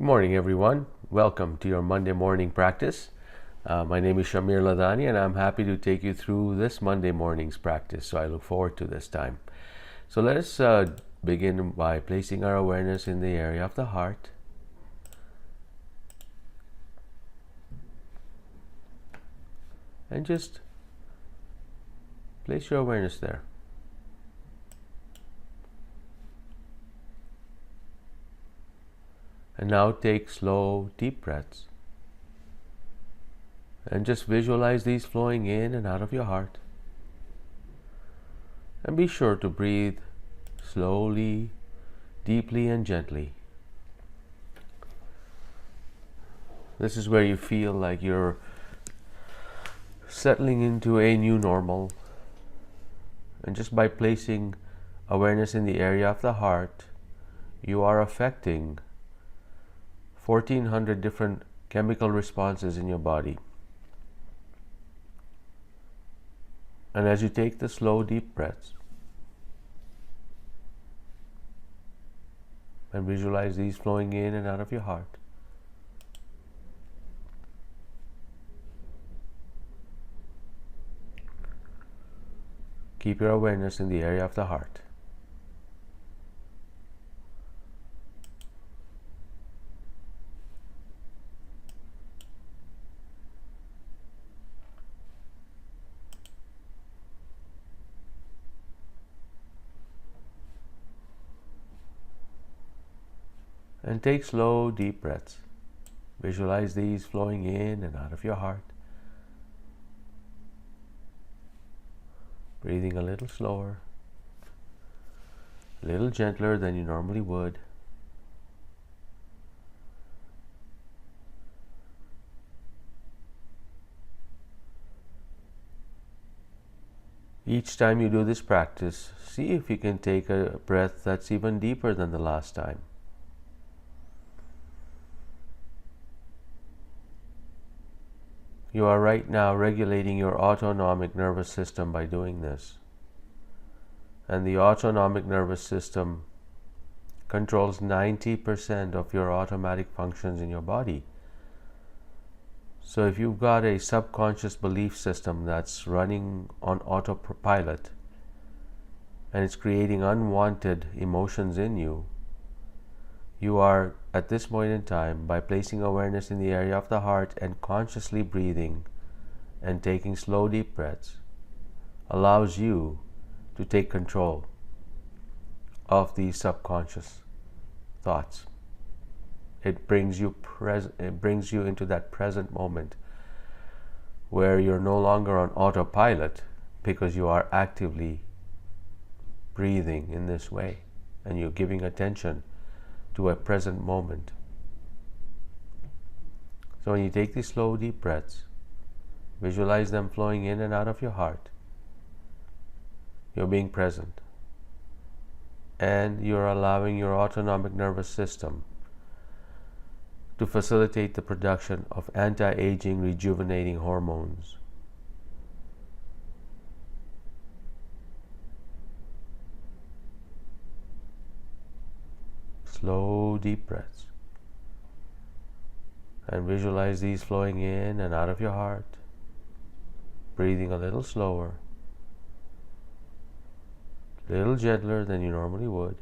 morning, everyone. Welcome to your Monday morning practice. My name is Shamir Ladani, and I'm happy to take you through this Monday morning's practice. So I look forward to this time. So let us begin by placing our awareness in the area of the heart. And just place your awareness there. And now take slow, deep breaths. And just visualize these flowing in and out of your heart. And be sure to breathe slowly, deeply, and gently. This is where you feel like you're settling into a new normal. And just by placing awareness in the area of the heart, you are affecting 1,400 different chemical responses in your body. And as you take the slow, deep breaths and visualize these flowing in and out of your heart, keep your awareness in the area of the heart. And take slow, deep breaths. Visualize these flowing in and out of your heart. Breathing a little slower, a little gentler than you normally would. Each time you do this practice, see if you can take a breath that's even deeper than the last time. You are right now regulating your autonomic nervous system by doing this. And the autonomic nervous system controls 90% of your automatic functions in your body. So if you've got a subconscious belief system that's running on autopilot and it's creating unwanted emotions in you, you are, at this point in time, by placing awareness in the area of the heart and consciously breathing and taking slow, deep breaths, allows you to take control of these subconscious thoughts. It brings you into that present moment where you're no longer on autopilot because you are actively breathing in this way and you're giving attention to a present moment. So when you take these slow, deep breaths, visualize them flowing in and out of your heart. You're being present. And you're allowing your autonomic nervous system to facilitate the production of anti-aging, rejuvenating hormones. Slow, deep breaths. And visualize these flowing in and out of your heart. Breathing a little slower, a little gentler than you normally would.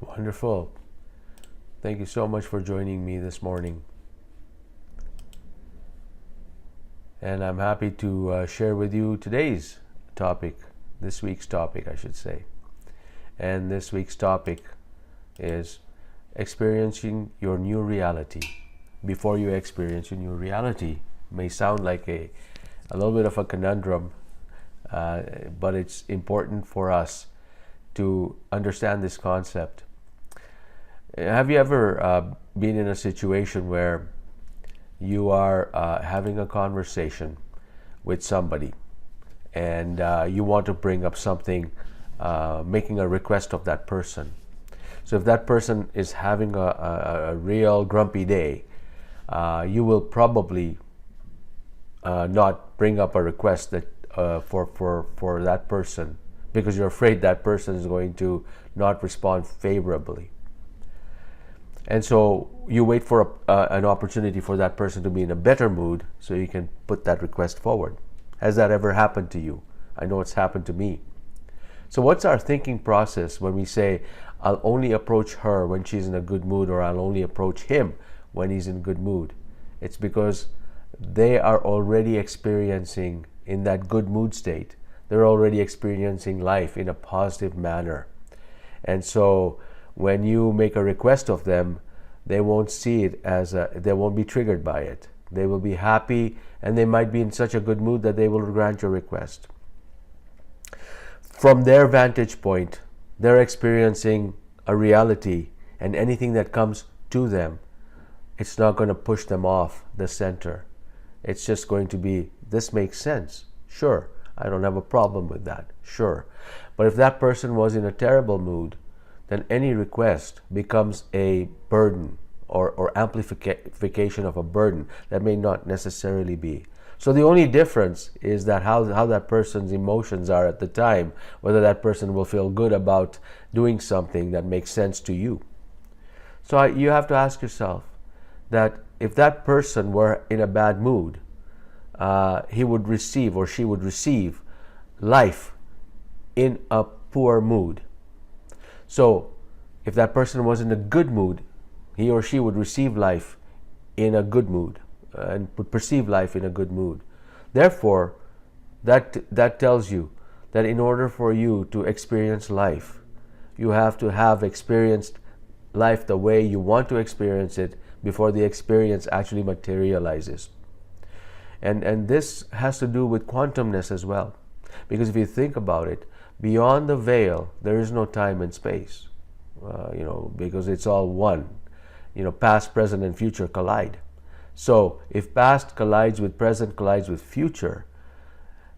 Wonderful. Thank you so much for joining me this morning. and I'm happy to share with you today's topic, this week's topic, I should say. And this week's topic is experiencing your new reality. Before you experience your new reality, may sound like a little bit of a conundrum, but it's important for us to understand this concept. Have you ever been in a situation where you are having a conversation with somebody and you want to bring up something, making a request of that person? So if that person is having a real grumpy day, you will probably not bring up a request that for that person, because you're afraid that person is going to not respond favorably. And so you wait for an opportunity for that person to be in a better mood so you can put that request forward. Has that ever happened to you? I know it's happened to me. So what's our thinking process when we say, I'll only approach her when she's in a good mood, or I'll only approach him when he's in good mood? It's because they are already experiencing in that good mood state. They're already experiencing life in a positive manner. And so when you make a request of them, they won't see it as they won't be triggered by it. They will be happy, and they might be in such a good mood that they will grant your request. From their vantage point, they're experiencing a reality, and anything that comes to them, it's not going to push them off the center. It's just going to be, this makes sense. Sure, I don't have a problem with that. Sure. But if that person was in a terrible mood, then any request becomes a burden or amplification of a burden that may not necessarily be. So the only difference is that how that person's emotions are at the time, whether that person will feel good about doing something that makes sense to you. So you have to ask yourself that if that person were in a bad mood, he would receive, or she would receive, life in a poor mood. So if that person was in a good mood, he or she would receive life in a good mood and would perceive life in a good mood. Therefore, that tells you that in order for you to experience life, you have to have experienced life the way you want to experience it before the experience actually materializes. And this has to do with quantumness as well. Because if you think about it, beyond the veil, there is no time and space, because it's all one. Past, present, and future collide. So if past collides with present, collides with future,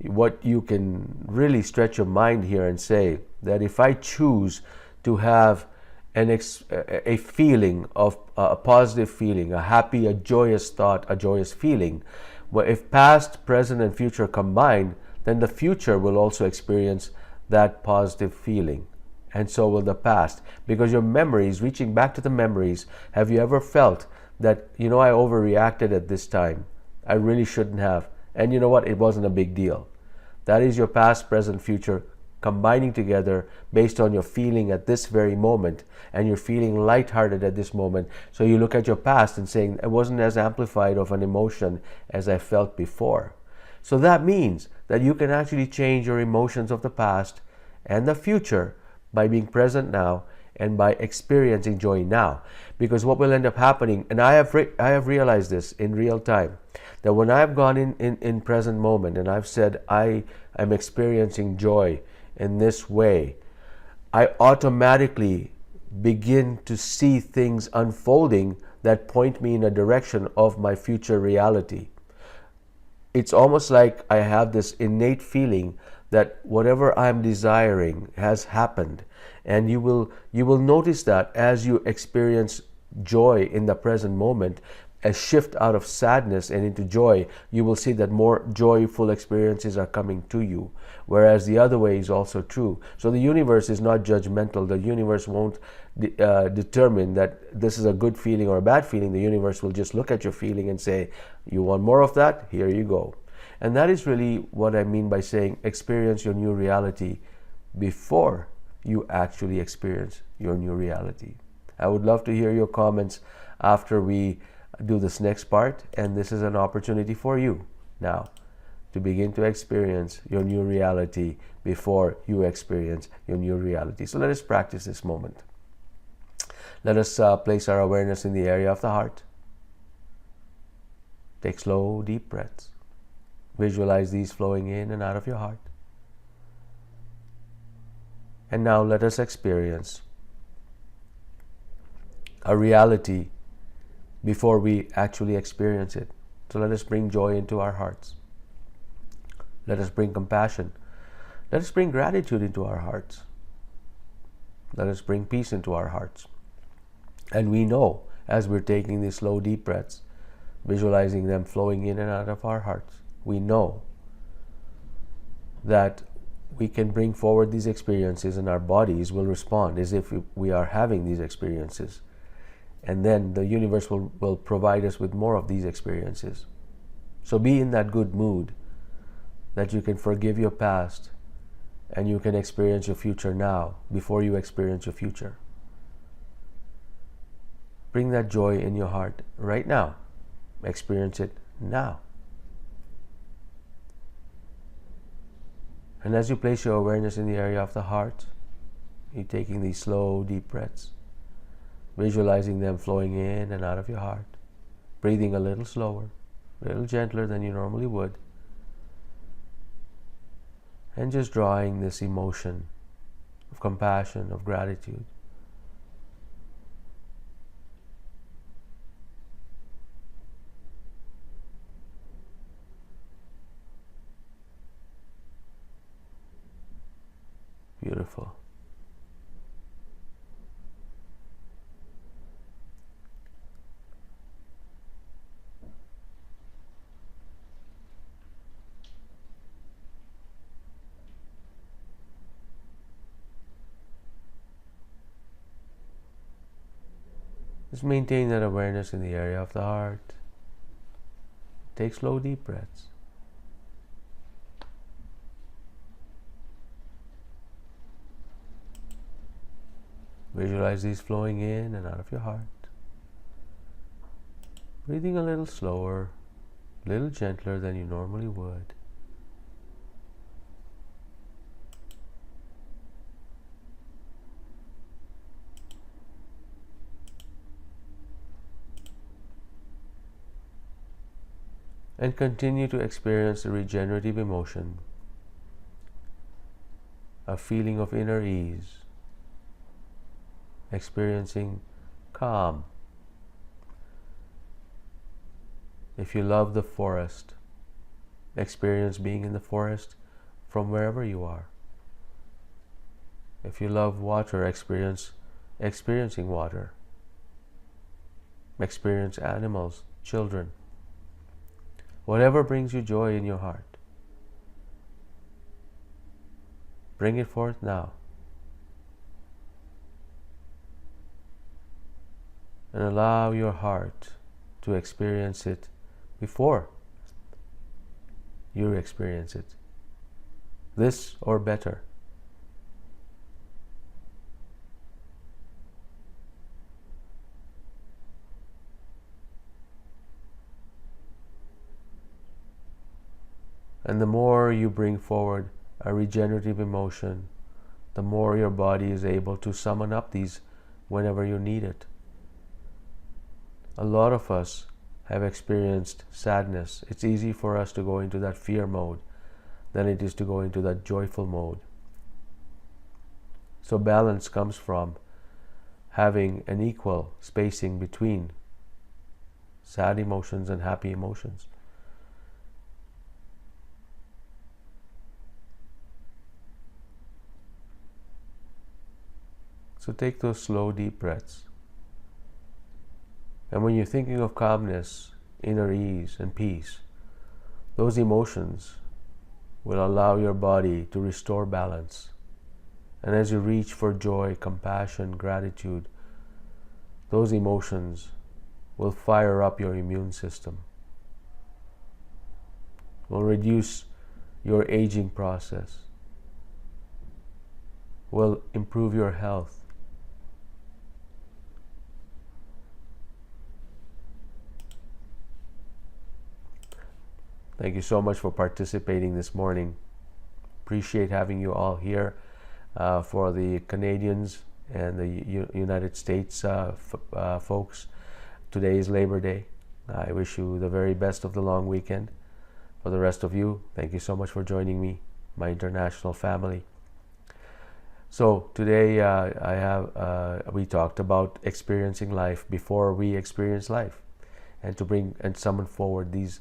what you can really stretch your mind here and say that if I choose to have a feeling of a positive feeling, a happy, a joyous thought, a joyous feeling, well, if past, present, and future combine, then the future will also experience that positive feeling, and so will the past. Because your memories, reaching back to the memories, have you ever felt that, I overreacted at this time, I really shouldn't have, and you know what, it wasn't a big deal? That is your past, present, future combining together based on your feeling at this very moment, and you're feeling lighthearted at this moment. So you look at your past and saying, it wasn't as amplified of an emotion as I felt before. So that means that you can actually change your emotions of the past and the future by being present now and by experiencing joy now. Because what will end up happening, and I have realized this in real time, that when I've gone in present moment and I've said I am experiencing joy in this way, I automatically begin to see things unfolding that point me in a direction of my future reality. It's almost like I have this innate feeling that whatever I'm desiring has happened. And you will notice that as you experience joy in the present moment, a shift out of sadness and into joy, you will see that more joyful experiences are coming to you. Whereas the other way is also true. So the universe is not judgmental. The universe won't determine that this is a good feeling or a bad feeling. The universe will just look at your feeling and say, you want more of that? Here you go. And that is really what I mean by saying experience your new reality before you actually experience your new reality. I would love to hear your comments after we do this next part, and this is an opportunity for you now to begin to experience your new reality before you experience your new reality. So let us practice this moment. Let us place our awareness in the area of the heart. Take slow, deep breaths. Visualize these flowing in and out of your heart. And now let us experience a reality before we actually experience it. So let us bring joy into our hearts. Let us bring compassion. Let us bring gratitude into our hearts. Let us bring peace into our hearts. And we know, as we're taking these slow, deep breaths, visualizing them flowing in and out of our hearts, we know that we can bring forward these experiences and our bodies will respond as if we are having these experiences. And then the universe will provide us with more of these experiences. So be in that good mood that you can forgive your past and you can experience your future now before you experience your future. Bring that joy in your heart right now. Experience it now. And as you place your awareness in the area of the heart, you're taking these slow, deep breaths, visualizing them flowing in and out of your heart, breathing a little slower, a little gentler than you normally would, and just drawing this emotion of compassion, of gratitude. Beautiful. Just maintain that awareness in the area of the heart. Take slow, deep breaths. Visualize these flowing in and out of your heart. Breathing a little slower, a little gentler than you normally would. And continue to experience the regenerative emotion, a feeling of inner ease, experiencing calm. If you love the forest, experience being in the forest from wherever you are. If you love water, experiencing water. Experience animals, children. Whatever brings you joy in your heart, bring it forth now. And allow your heart to experience it before you experience it. This or better. And the more you bring forward a regenerative emotion, the more your body is able to summon up these whenever you need it. A lot of us have experienced sadness. It's easy for us to go into that fear mode than it is to go into that joyful mode. So balance comes from having an equal spacing between sad emotions and happy emotions. So take those slow, deep breaths. And when you're thinking of calmness, inner ease, and peace, those emotions will allow your body to restore balance. And as you reach for joy, compassion, gratitude, those emotions will fire up your immune system, will reduce your aging process, will improve your health. Thank you so much for participating this morning. Appreciate having you all here. For the Canadians and the United States folks, today is Labor Day. I wish you the very best of the long weekend. For the rest of you, thank you so much for joining me, my international family. So today we talked about experiencing life before we experience life, and to bring and summon forward these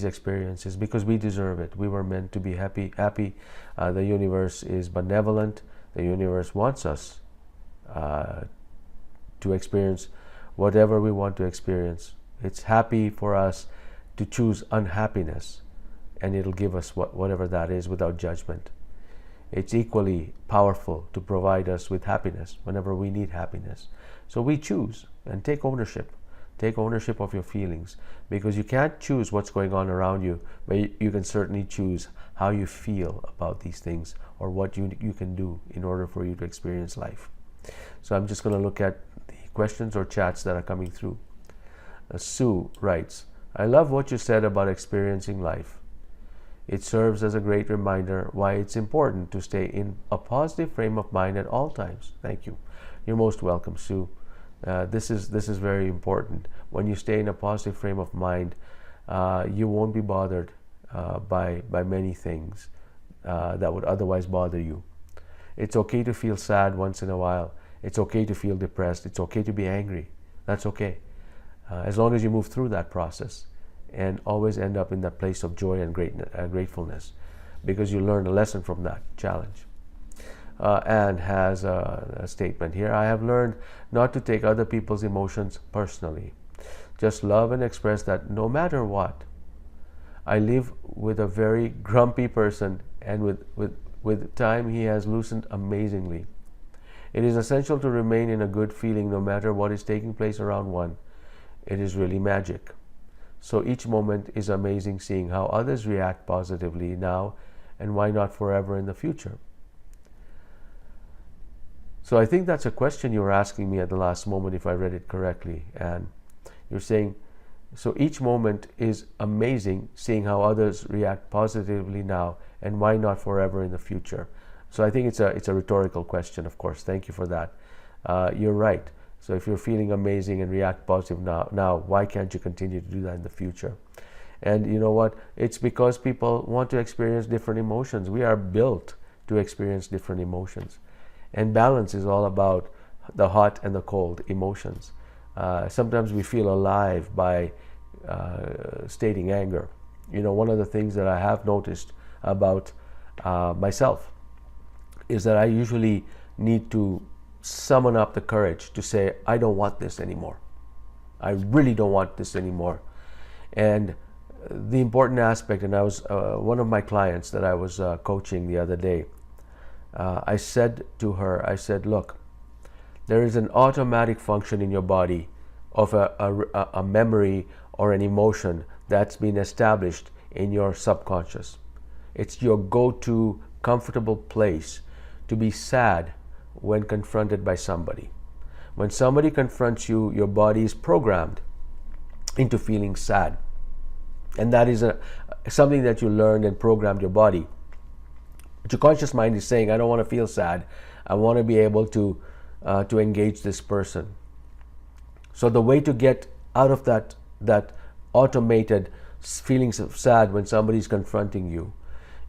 experiences because we deserve it. We were meant to be happy. The universe is benevolent. The universe wants us to experience whatever we want to experience. It's happy for us to choose unhappiness, and it'll give us whatever that is without judgment. It's equally powerful to provide us with happiness whenever we need happiness. So we choose and take ownership. Take ownership of your feelings, because you can't choose what's going on around you, but you can certainly choose how you feel about these things or what you can do in order for you to experience life. So I'm just going to look at the questions or chats that are coming through. Sue writes, I love what you said about experiencing life. It serves as a great reminder why it's important to stay in a positive frame of mind at all times. Thank you. You're most welcome, Sue. This is very important. When you stay in a positive frame of mind, you won't be bothered by many things that would otherwise bother you. It's okay to feel sad once in a while. It's okay to feel depressed. It's okay to be angry. That's okay. As long as you move through that process and always end up in that place of joy and gratefulness, because you learn a lesson from that challenge. Anne has a statement here. I have learned not to take other people's emotions personally. Just love and express that no matter what. I live with a very grumpy person, and with time he has loosened amazingly. It is essential to remain in a good feeling no matter what is taking place around one. It is really magic. So each moment is amazing, seeing how others react positively now, and why not forever in the future. So I think that's a question you were asking me at the last moment, if I read it correctly. And you're saying, so each moment is amazing, seeing how others react positively now, and why not forever in the future? So I think it's a rhetorical question, of course. Thank you for that. You're right. So if you're feeling amazing and react positive now, why can't you continue to do that in the future? And you know what? It's because people want to experience different emotions. We are built to experience different emotions. And balance is all about the hot and the cold emotions. Sometimes we feel alive by stating anger. You know, one of the things that I have noticed about myself is that I usually need to summon up the courage to say, I don't want this anymore. I really don't want this anymore. And the important aspect, and I was one of my clients that I was coaching the other day, I said to her, I said, look, there is an automatic function in your body of a memory or an emotion that's been established in your subconscious. It's your go-to comfortable place to be sad when confronted by somebody. When somebody confronts you, your body is programmed into feeling sad. And that is something that you learned and programmed your body. But your conscious mind is saying, I don't want to feel sad. I want to be able to engage this person. So the way to get out of that automated feelings of sad when somebody is confronting you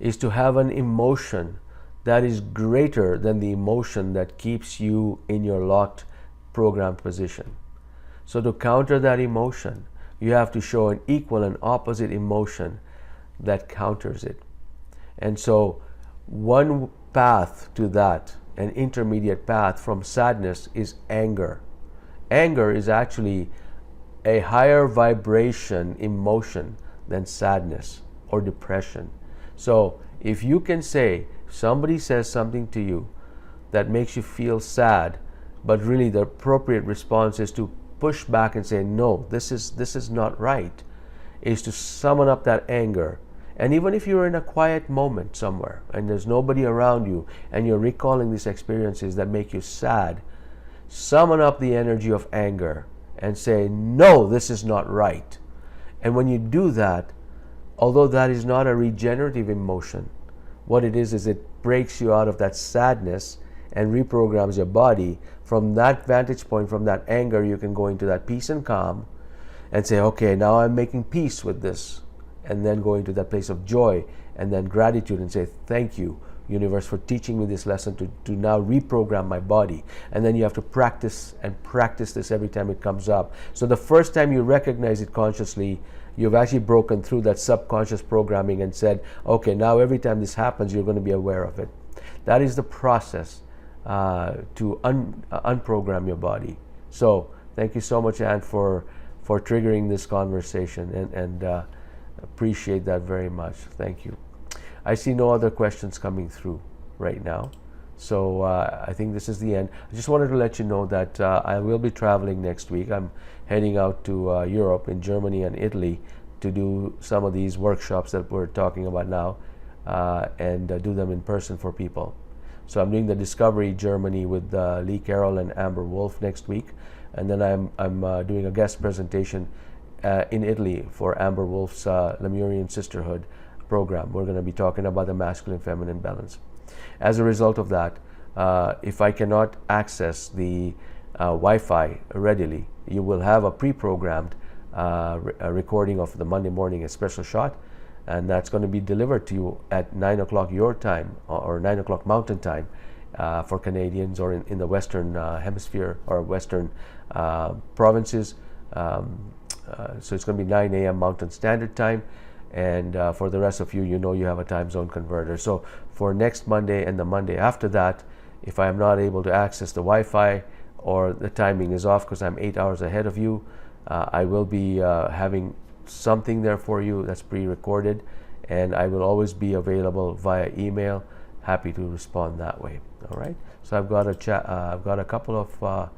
is to have an emotion that is greater than the emotion that keeps you in your locked, programmed position. So to counter that emotion, you have to show an equal and opposite emotion that counters it. And so one path to that, an intermediate path from sadness, is anger. Anger is actually a higher vibration emotion than sadness or depression. So if you can say, somebody says something to you that makes you feel sad, but really the appropriate response is to push back and say, no, this is not right, is to summon up that anger. And even if you're in a quiet moment somewhere and there's nobody around you and you're recalling these experiences that make you sad, summon up the energy of anger and say, no, this is not right. And when you do that, although that is not a regenerative emotion, what it is it breaks you out of that sadness and reprograms your body. From that vantage point, from that anger, you can go into that peace and calm and say, okay, now I'm making peace with this, and then go into that place of joy and then gratitude and say, thank you, universe, for teaching me this lesson to now reprogram my body. And then you have to practice and practice this every time it comes up. So the first time you recognize it consciously, you've actually broken through that subconscious programming and said, okay, now every time this happens, you're going to be aware of it. That is the process to unprogram your body. So thank you so much, Anne, for triggering this conversation, and appreciate that very much. Thank you. I see no other questions coming through right now, so I think this is the end. I just wanted to let you know that I will be traveling next week. I'm heading out to Europe, in Germany and Italy, to do some of these workshops that we're talking about now, and do them in person for people. So I'm doing the Discovery Germany with Lee Carroll and Amber Wolf next week, and then I'm doing a guest presentation in Italy for Amber Wolf's Lemurian Sisterhood program. We're going to be talking about the masculine-feminine balance. As a result of that, if I cannot access the Wi-Fi readily, you will have a pre-programmed recording of the Monday morning espresso shot, and that's going to be delivered to you at 9 o'clock your time, or 9 o'clock Mountain Time, for Canadians, or in the Western Hemisphere or Western provinces. So it's going to be 9 a.m. Mountain Standard Time, and for the rest of you, you have a time zone converter. So for next Monday and the Monday after that, if I am not able to access the Wi-Fi, or the timing is off because I'm 8 hours ahead of you, I will be having something there for you that's pre-recorded, and I will always be available via email. Happy to respond that way. All right. So I've got a couple of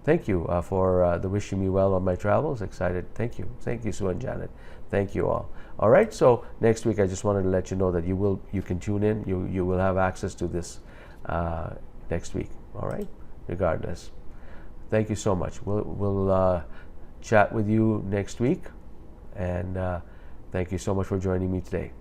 thank you for the wishing me well on my travels. Excited. Thank you, Sue and Janet. Thank you all. All right. So next week, I just wanted to let you know that you can tune in. You will have access to this next week. All right. Regardless. Thank you so much. We'll chat with you next week. And thank you so much for joining me today.